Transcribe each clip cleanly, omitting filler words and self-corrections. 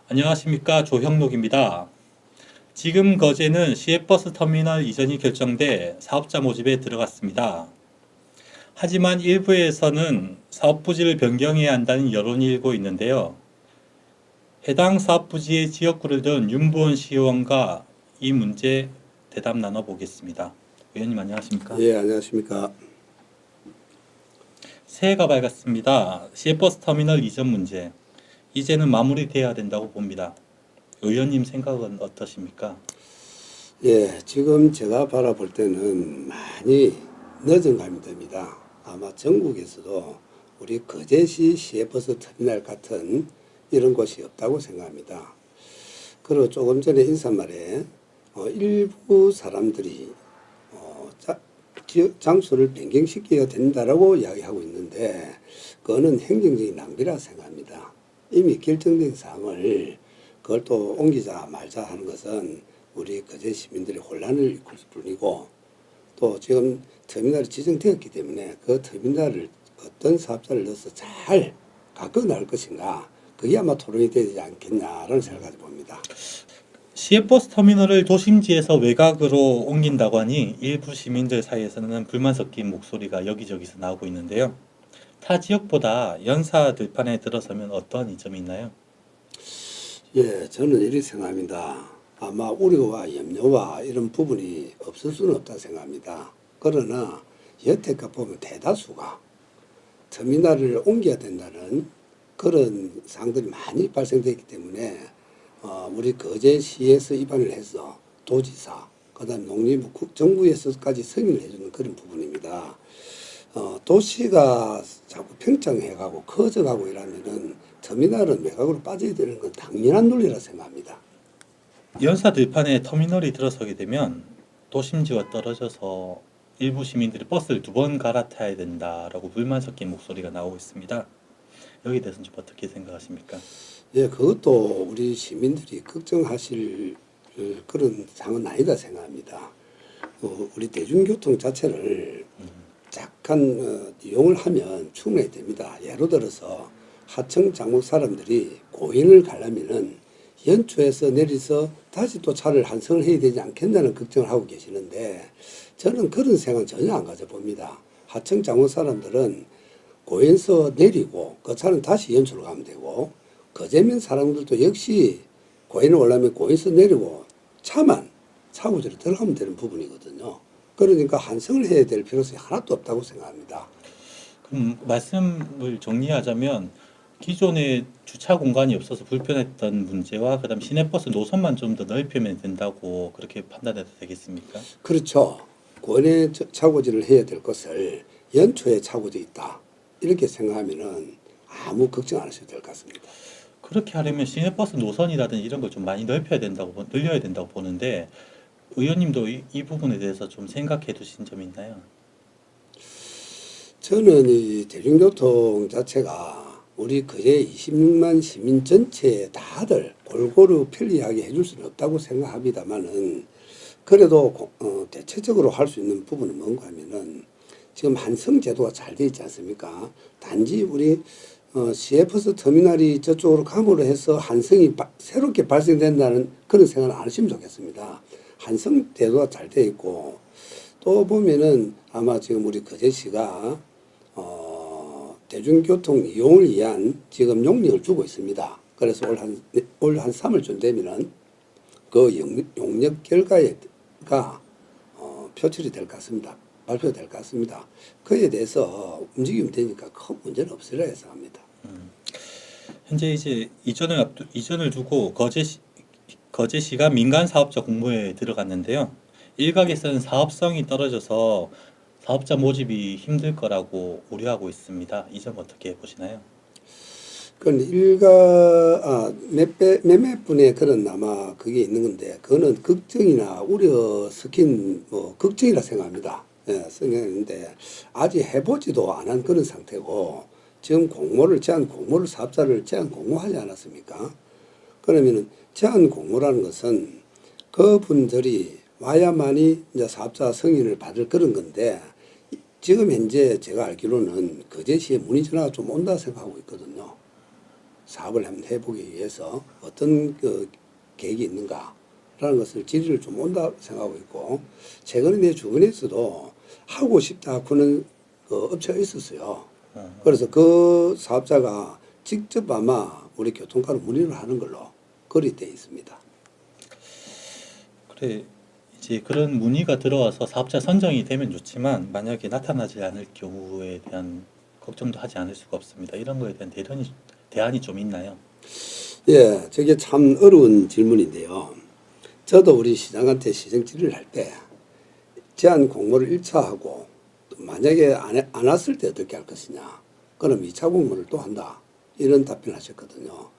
안녕하십니까, 조형록입니다. 지금 거제는 시외버스 터미널 이전이 결정돼 사업자 모집에 들어갔습니다. 하지만 일부에서는 사업 부지를 변경해야 한다는 여론이 일고 있는데요. 해당 사업 부지의 지역구를 둔 윤부원 시의원과 이 문제 대답 나눠보겠습니다. 의원님 안녕하십니까? 예, 안녕하십니까. 새해가 밝았습니다. 시외버스 터미널 이전 문제. 이제는 마무리돼야 된다고 봅니다. 의원님 생각은 어떠십니까? 예, 지금 제가 바라볼 때는 많이 늦은 감이 듭니다. 아마 전국에서도 우리 거제시 시외버스 터미널 같은 이런 곳이 없다고 생각합니다. 그리고 조금 전에 인사말에 일부 사람들이 장소를 변경시켜야 된다라고 이야기하고 있는데 그거는 행정적인 낭비라 생각합니다. 이미 결정된 사항을 그걸 또 옮기자 말자 하는 것은 우리 거제 시민들의 혼란을 일으킬 뿐이고 또 지금 터미널이 지정되었기 때문에 그 터미널을 어떤 사업자를 넣어서 잘 가꿔 나갈 것인가 그게 아마 토론이 되지 않겠냐라는 생각을 봅니다. 시외버스 터미널을 도심지에서 외곽으로 옮긴다고 하니 일부 시민들 사이에서는 불만 섞인 목소리가 여기저기서 나오고 있는데요. 타 지역보다 연사 들판에 들어서면 어떤 이점이 있나요? 예, 저는 이렇게 생각합니다. 아마 우려와 염려와 이런 부분이 없을 수는 없다 생각합니다. 그러나 여태까지 보면 대다수가 터미널을 옮겨야 된다는 그런 사항들이 많이 발생됐기 때문에 우리 거제시에서 입안을 해서 도지사, 그다음 농림부, 정부에서까지 승인을 해주는 그런 부분입니다. 도시가 자꾸 평창해가고 커져가고 이러면은 터미널은 외곽으로 빠져야 되는 건 당연한 논리라 생각합니다. 연사 들판에 터미널이 들어서게 되면 도심지와 떨어져서 일부 시민들이 버스를 2번 갈아타야 된다라고 불만 섞인 목소리가 나오고 있습니다. 여기에 대해서는 좀 어떻게 생각하십니까? 예, 그것도 우리 시민들이 걱정하실 그런 상은 아니다 생각합니다. 우리 대중교통 자체를 약간 이용을 하면 충분히 됩니다. 예를 들어서 하청 장목 사람들이 고인을 가려면은 연초에서 내려서 다시 또 차를 환승을 해야 되지 않겠냐는 걱정을 하고 계시는데 저는 그런 생각은 전혀 안 가져봅니다. 하청 장목 사람들은 고인서 내리고 그 차는 다시 연초로 가면 되고 거제면 사람들도 역시 고인을 올라면 고인서 내리고 차만 차고지로 들어가면 되는 부분이거든요. 그러니까 환승을 해야 될 필요성이 하나도 없다고 생각합니다. 그럼 말씀을 정리하자면 기존에 주차 공간이 없어서 불편했던 문제와 그다음 시내버스 노선만 좀 더 넓히면 된다고 그렇게 판단해도 되겠습니까? 그렇죠. 고인의 차고지를 해야 될 것을 연초에 차고지 있다. 이렇게 생각하면은 아무 걱정 안 하셔도 될 것 같습니다. 그렇게 하려면 시내버스 노선이라든지 이런 걸 좀 많이 늘려야 된다고 보는데 의원님도 이 부분에 대해서 좀 생각해 두신 점 있나요? 저는 이 대중교통 자체가 우리 거제 26만 시민 전체에 다들 골고루 편리하게 해줄 수는 없다고 생각합니다만은 그래도 대체적으로 할 수 있는 부분은 뭔가 하면은 지금 환승 제도가 잘 돼 있지 않습니까? 단지 우리 시외버스 터미널이 저쪽으로 감으로 해서 환승이 새롭게 발생된다는 그런 생각을 안 하시면 좋겠습니다. 환승 제도가 잘 돼 있고 또 보면은 아마 지금 우리 거제시가 대중교통 이용을 위한 지금 용역을 주고 있습니다. 그래서 올 한 3월쯤 되면은 그 용역 결과가 표출이 될 것 같습니다. 발표될 것 같습니다. 그에 대해서 움직이면 되니까 큰 문제는 없으리라 예상합니다. 현재 이제 이전을 두고 거제시가 민간 사업자 공모에 들어갔는데요. 일각에서는 사업성이 떨어져서 사업자 모집이 힘들 거라고 우려하고 있습니다. 이 점 어떻게 보시나요? 그건 몇몇 분의 그런 아마 그게 있는 건데, 그거는 걱정이나 우려 섞인 걱정이라 생각합니다. 예, 생각했는데, 아직 해보지도 않은 그런 상태고, 지금 사업자를 제한 공모하지 않았습니까? 그러면은 제한 공모라는 것은 그분들이 와야만이 이제 사업자 승인을 받을 그런 건데 지금 현재 제가 알기로는 거제시에 문의 전화가 좀 온다 생각하고 있거든요. 사업을 한번 해보기 위해서 어떤 그 계획이 있는가라는 것을 질의를 좀 온다 생각하고 있고 최근에 내 주변에서도 하고 싶다고는 그 업체가 있었어요. 그래서 그 사업자가 직접 아마 우리 교통과로 문의를 하는 걸로 그리 돼 있습니다. 그래, 이제 그런 문의가 들어와서 사업자 선정이 되면 좋지만 만약에 나타나지 않을 경우에 대한 걱정도 하지 않을 수가 없습니다. 이런 거에 대한 대안이 좀 있나요? 예, 저게 참 어려운 질문인데요. 저도 우리 시장한테 시정 질의를 할 때 제안 공모를 1차 하고 만약에 안 왔을 때 어떻게 할 것이냐. 그럼 2차 공모를 또 한다. 이런 답변을 하셨거든요.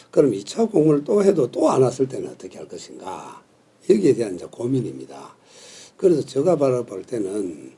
그럼 2차 공모를 또 해도 또 안 왔을 때는 어떻게 할 것인가. 여기에 대한 이제 고민입니다. 그래서 제가 바라볼 때는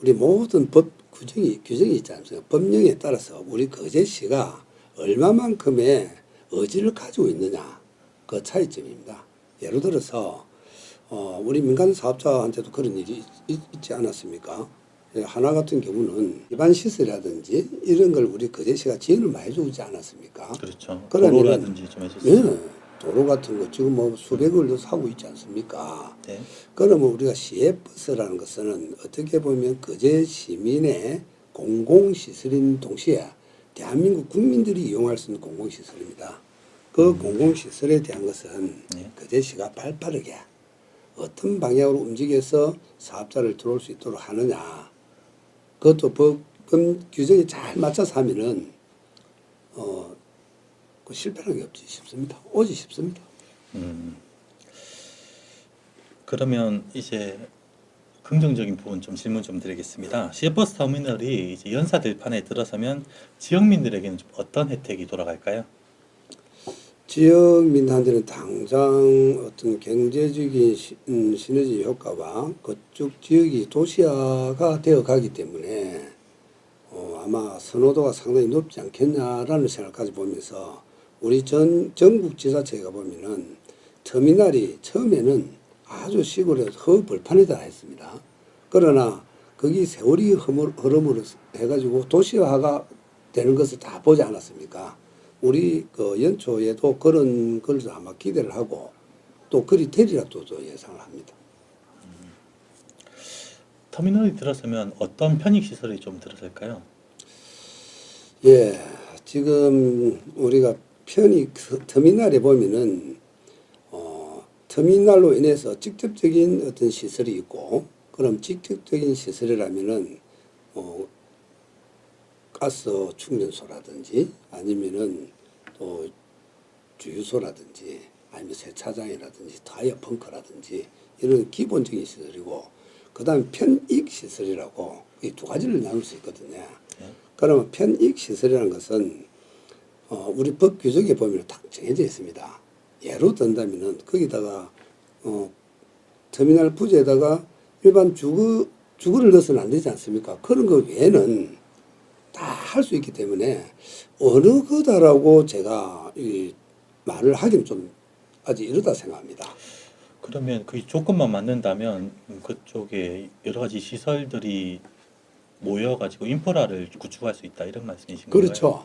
우리 모든 법 규정이 있지 않습니까? 법령에 따라서 우리 거제시가 얼마만큼의 의지를 가지고 있느냐. 그 차이점입니다. 예를 들어서 우리 민간 사업자한테도 그런 일이 있지 않았습니까? 하나 같은 경우는 기반 시설이라든지 이런 걸 우리 거제시가 지원을 많이 해주지 않았습니까? 그렇죠. 그러면은, 도로라든지 좀 해줬어요. 예, 도로 같은 거 지금 뭐 수백억을 사고 있지 않습니까? 네. 그러면 우리가 시외버스라는 것은 어떻게 보면 거제 시민의 공공시설인 동시에 대한민국 국민들이 이용할 수 있는 공공시설입니다. 그 공공시설에 대한 것은 네. 거제시가 발빠르게 어떤 방향으로 움직여서 사업자를 들어올 수 있도록 하느냐. 그것도 법 규정에 잘 맞춰서 하면은 그 실패라는 게 없지 싶습니다. 오지 싶습니다. 그러면 이제 긍정적인 부분 좀 질문 좀 드리겠습니다. 시외버스 터미널이 이제 연사 들판에 들어서면 지역민들에게는 좀 어떤 혜택이 돌아갈까요? 지역민한테는 당장 어떤 경제적인 시너지 효과와 그쪽 지역이 도시화가 되어 가기 때문에 아마 선호도가 상당히 높지 않겠냐라는 생각까지 보면서 우리 전국 지자체가 보면은 터미널이 처음에는 아주 시골에 허벌판에다 했습니다. 그러나 거기 세월이 흐름으로 해가지고 도시화가 되는 것을 다 보지 않았습니까? 우리 그 연초에도 그런 걸 아마 기대를 하고 또 그리 되리라 또 예상을 합니다. 터미널이 들어서면 어떤 편익시설이 좀 들어설까요? 예, 지금 우리가 터미널에 보면은 터미널로 인해서 직접적인 어떤 시설이 있고, 그럼 직접적인 시설이라면은 가스 충전소라든지 아니면은 또 주유소라든지 아니면 세차장이라든지 타이어 펑크라든지 이런 기본적인 시설이고, 그다음에 편익 시설이라고 이 두 가지를 나눌 수 있거든요. 그러면 편익 시설이라는 것은 우리 법 규정에 보면 딱 정해져 있습니다. 예로 든다면은 거기다가 터미널 부지에다가 일반 주거를 넣어서는 안 되지 않습니까? 그런 거 외에는 다 할 수 있기 때문에 어느 거다라고 제가 이 말을 하기는 좀 아직 이르다 생각합니다. 그러면 그 조건만 맞는다면 그쪽에 여러 가지 시설들이 모여가지고 인프라를 구축할 수 있다 이런 말씀이신 건가요? 그렇죠.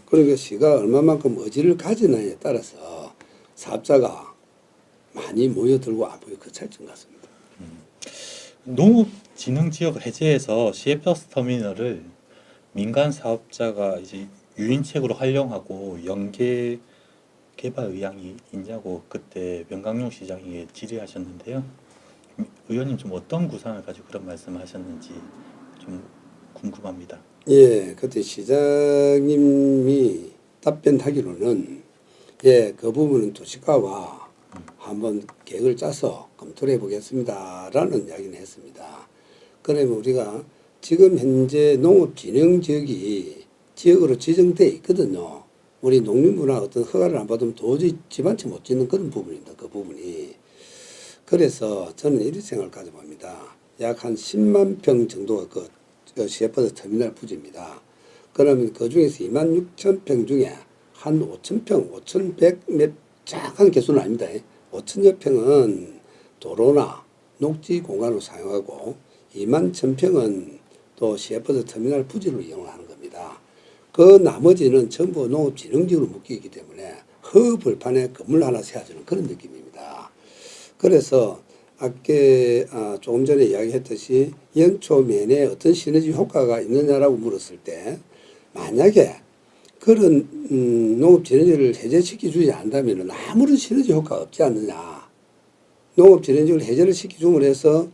그러니까 시가 얼마만큼 의지를 가지느냐에 따라서 사업자가 많이 모여들고 안 모여 그 차이점 같습니다. 농업진흥지역 해제해서 시외버스 터미널을 민간 사업자가 이제 유인책으로 활용하고 연계 개발 의향이 있냐고 그때 명강용 시장이 질의하셨는데요. 의원님 좀 어떤 구상을 가지고 그런 말씀을 하셨는지 좀 궁금합니다. 예, 그때 시장님이 답변하기로는 예, 그 부분은 도시가와 한번 계획을 짜서 검토를 해보겠습니다라는 이야기는 했습니다. 그러면 우리가 지금 현재 농업진흥지역이 지역으로 지정돼 있거든요. 우리 농림부나 어떤 허가를 안 받으면 도저히 집안채 못 짓는 그런 부분입니다. 그 부분이. 그래서 저는 이런 생각을 가져봅니다. 약 한 10만 평 정도가 그 시외버스 터미널 부지입니다. 그러면 그 중에서 2만 6천 평 중에 한 5천 평, 5,100 몇 작은 개수는 아닙니다. 5천여 평은 도로나 녹지 공간으로 사용하고 2만 1,000평은 또 시외버스 터미널 부지로 이용하는 겁니다. 그 나머지는 전부 농업진흥지구로 묶이기 때문에 허벌판에 건물 하나 세워주는 그런 느낌입니다. 그래서 아까 조금 전에 이야기했듯이 연초면에 어떤 시너지 효과가 있느냐라고 물었을 때 만약에 그런 농업진흥지를 해제시켜 주지 않는다면 아무런 시너지 효과가 없지 않느냐. 농업진흥지를 해제를 시켜줌으로 해서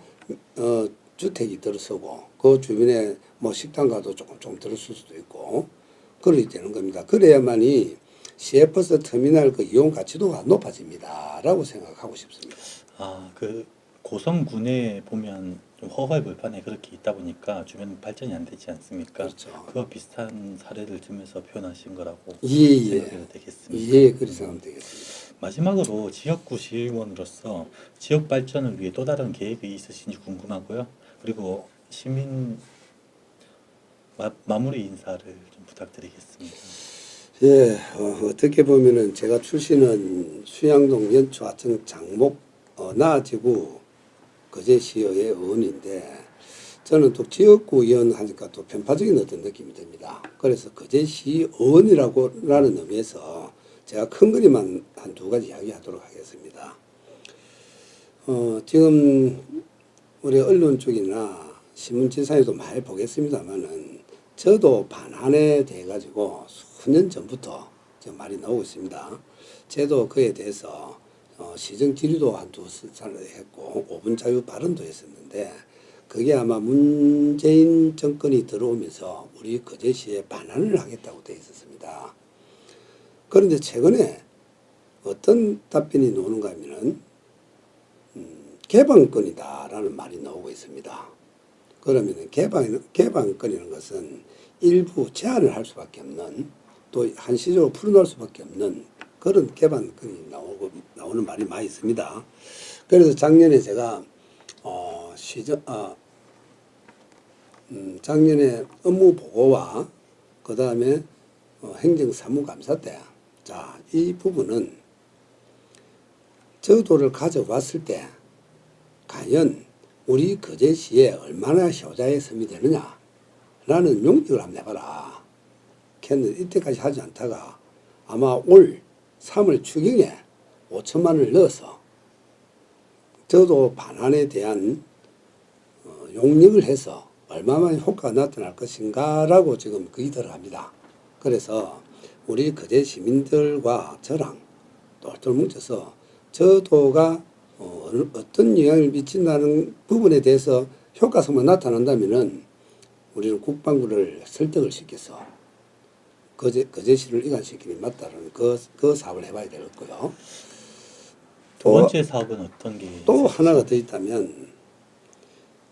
주택이 들어서고 그 주변에 뭐 식당가도 조금 들어설 수도 있고 그렇게 되는 겁니다. 그래야만이 시외버스 터미널 그 이용 가치도가 높아집니다. 라고 생각하고 싶습니다. 그 고성군에 보면 좀 허허벌판에 그렇게 있다 보니까 주변 발전이 안 되지 않습니까? 그렇죠. 그와 비슷한 사례를 들면서 표현하신 거라고 예. 생각해도 되겠습니다. 예, 그렇게 생각하면 되겠습니다. 마지막으로 지역구 시의원으로서 지역 발전을 위해 또 다른 계획이 있으신지 궁금하고요. 그리고 시민 마무리 인사를 좀 부탁드리겠습니다. 예, 어떻게 보면은 제가 출신은 수양동 연초 하천 장목 나지구 거제시의회 의원인데 저는 또 지역구 의원 하니까 또 편파적인 어떤 느낌이 듭니다. 그래서 거제시 의원이라는 의미에서 제가 큰 그림만 한 두 가지 이야기하도록 하겠습니다. 지금 우리 언론 쪽이나 신문지사에도 많이 보겠습니다만은 저도 반환에 대해 가지고 수년 전부터 지금 말이 나오고 있습니다. 저도 그에 대해서 시정 질의도 한두 차례 했고 5분 자유 발언도 했었는데 그게 아마 문재인 정권이 들어오면서 우리 거제시에 반환을 하겠다고 되어 있었습니다. 그런데 최근에 어떤 답변이 나오는가 하면은 개방권이다라는 말이 나오고 있습니다. 그러면 개방권이라는 것은 일부 제한을 할 수밖에 없는 또 한시적으로 풀어놓을 수밖에 없는 그런 개방권이 나오는 말이 많이 있습니다. 그래서 작년에 제가 작년에 업무 보고와 그 다음에 행정사무감사 때, 자, 이 부분은 저도를 가져왔을 때 과연 우리 거제시에 얼마나 효자의 섬이 되느냐 라는 용직을 한번 해봐라. 걔는 이때까지 하지 않다가 아마 올 3월 추경에 5천만 원을 넣어서 저도 반환에 대한 용역을 해서 얼마만에 효과가 나타날 것인가라고 지금 거기 들어갑니다. 그래서 우리 거제 시민들과 저랑 똘똘 뭉쳐서 저도가 어떤 영향을 미친다는 부분에 대해서 효과성만 나타난다면은 우리는 국방부를 설득을 시켜서 거제시를 이관시키는 게 맞다는 그 사업을 해봐야 되겠고요. 두 번째 사업은 어떤 게 또 있을지? 하나가 더 있다면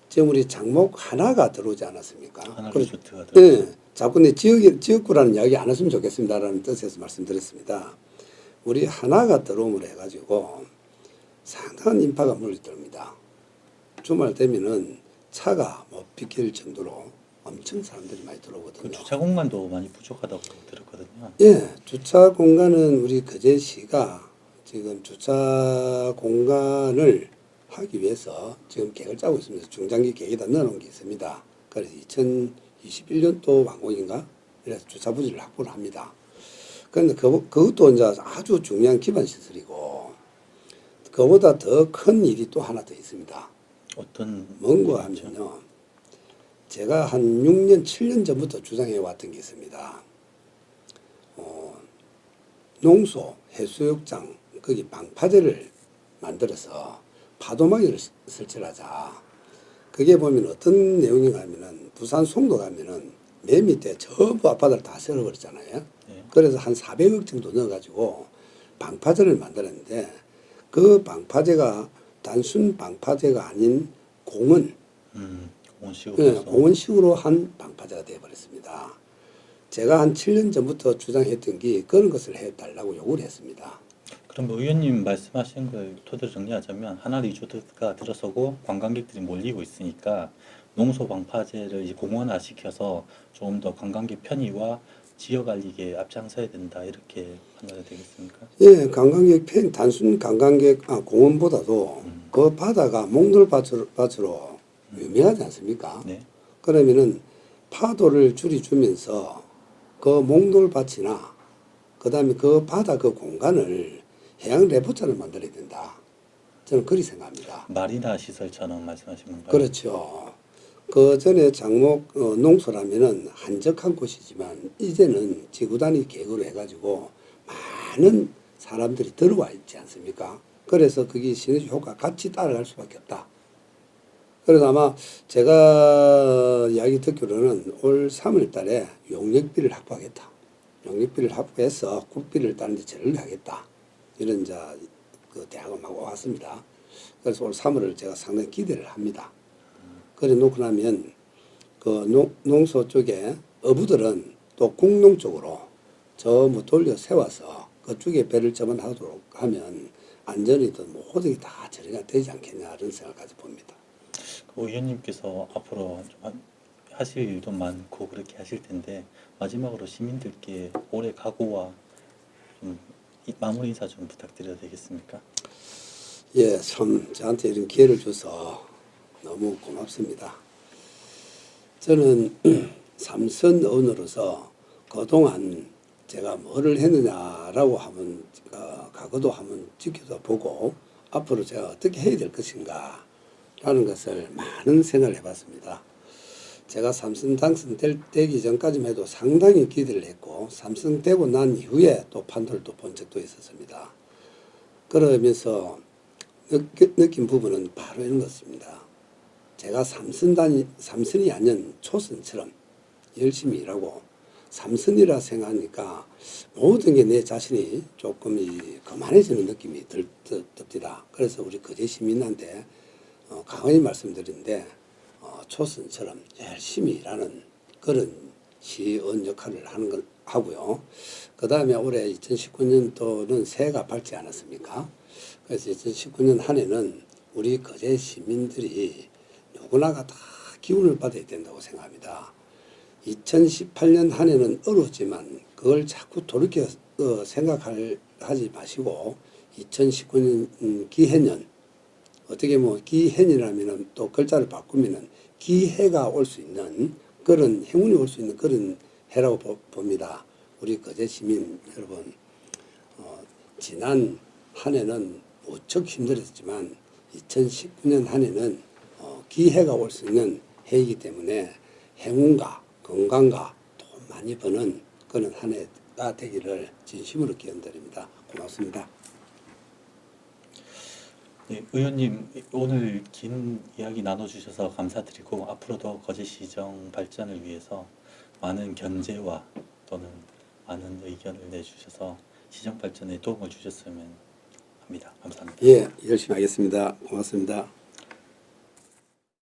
지금 우리 장목 하나가 들어오지 않았습니까? 하나 그래서 리조트가 들어있죠. 네, 자꾸 내 지역구라는 이야기 안 했으면 좋겠습니다라는 뜻에서 말씀드렸습니다. 우리 하나가 들어옴을 해가지고 상당한 인파가 몰려듭니다. 주말 되면은 차가 못 비킬 정도로 엄청 사람들이 많이 들어오거든요. 그 주차 공간도 많이 부족하다고 들었거든요. 예, 주차 공간은 우리 거제시가 지금 주차 공간을 하기 위해서 지금 계획을 짜고 있습니다. 중장기 계획에다 넣어놓은 게 있습니다. 그래서 2021년도 완공인가? 그래서 주차 부지를 확보를 합니다. 그런데 그것도 이제 아주 중요한 기반 시설이고, 그보다 더 큰 일이 또 하나 더 있습니다. 어떤 뭔가 일이죠? 하면요. 제가 한 6년, 7년 전부터 주장해 왔던 게 있습니다. 농소, 해수욕장, 거기 방파제를 만들어서 파도막이를 설치를 하자. 그게 보면 어떤 내용인가 하면은 부산 송도 가면은 맨 밑에 전부 앞바다를 다 썰어버렸잖아요. 네. 그래서 한 400억 정도 넣어가지고 방파제를 만들었는데 그 방파제가 단순 방파제가 아닌 공원, 공원식으로 예, 해서 공원식으로 한 방파제가 되어버렸습니다. 제가 한 7년 전부터 주장했던 게 그런 것을 해달라고 요구를 했습니다. 그럼 의원님 말씀하신 걸 토대로 정리하자면 하나 리조트가 들어서고 관광객들이 몰리고 있으니까 농소 방파제를 이제 공원화 시켜서 조금 더 관광객 편의와 지역 알리기에 앞장서야 된다 이렇게 판단이 되겠습니까? 예, 관광객 단순 관광객 공원보다도 그 바다가 몽돌밭으로 유명하지 않습니까? 네. 그러면은 파도를 줄여주면서 그 몽돌밭이나 그다음에 그 바다 그 공간을 해양 레포츠를 만들어야 된다. 저는 그리 생각합니다. 마리나 시설처럼 말씀하신 건가요? 그렇죠. 그 전에 장목 농소라면은 한적한 곳이지만 이제는 지구 단위 계획으로 해가지고 많은 사람들이 들어와 있지 않습니까? 그래서 그게 시너지 효과 같이 따라갈 수밖에 없다. 그래서 아마 제가 이야기 듣기로는 올 3월 달에 용역비를 확보하겠다. 용역비를 확보해서 국비를 다른 데 전락하겠다. 이런 그 대학을 막 왔습니다. 그래서 올 3월을 제가 상당히 기대를 합니다. 그래 놓고 나면 그 농소 쪽에 어부들은 또 국농 쪽으로 전부 돌려 세워서 그쪽에 배를 접근하도록 하면 안전이든 뭐 호득이 다 처리가 되지 않겠냐 이런 생각까지 봅니다. 그 의원님께서 앞으로 좀 하실 일도 많고 그렇게 하실 텐데 마지막으로 시민들께 올해 각오와 좀 마무리 인사 좀 부탁드려도 되겠습니까? 예, 참 저한테 이런 기회를 줘서 너무 고맙습니다. 저는 삼선 의원으로서 그동안 제가 뭐를 했느냐라고 하면 과거도 한번 지켜서 보고 앞으로 제가 어떻게 해야 될 것인가 라는 것을 많은 생각을 해봤습니다. 제가 삼선 당선되기 전까지만 해도 상당히 기대를 했고 삼선되고 난 이후에 또 판도를 또 본 적도 있었습니다. 그러면서 느낀 부분은 바로 이런 것입니다. 제가 삼선이 아닌 초선처럼 열심히 일하고 삼선이라 생각하니까 모든 게 내 자신이 조금 거만해지는 느낌이 듭니다. 그래서 우리 거제 시민한테 강하게 말씀드리는데 초선처럼 열심히 일하는 그런 시의원 역할을 하는 걸 하고요. 그 다음에 올해 2019년도는 새해가 밝지 않았습니까? 그래서 2019년 한 해는 우리 거제 시민들이 누구나가 다 기운을 받아야 된다고 생각합니다. 2018년 한 해는 어려웠지만 그걸 자꾸 돌이켜 생각하지 마시고 2019년 기해년 어떻게 뭐 기해년이라면 또 글자를 바꾸면은 기해가 올 수 있는 그런 행운이 올 수 있는 그런 해라고 봅니다. 우리 거제 시민 여러분 지난 한 해는 무척 힘들었지만 2019년 한 해는 기해가 올 수 있는 해이기 때문에 행운과 건강과 돈 많이 버는 그런 한 해가 되기를 진심으로 기원드립니다. 고맙습니다. 네, 의원님 오늘 긴 이야기 나눠주셔서 감사드리고 앞으로도 거제시정 발전을 위해서 많은 견제와 또는 많은 의견을 내주셔서 시정 발전에 도움을 주셨으면 합니다. 감사합니다. 예, 열심히 하겠습니다. 고맙습니다.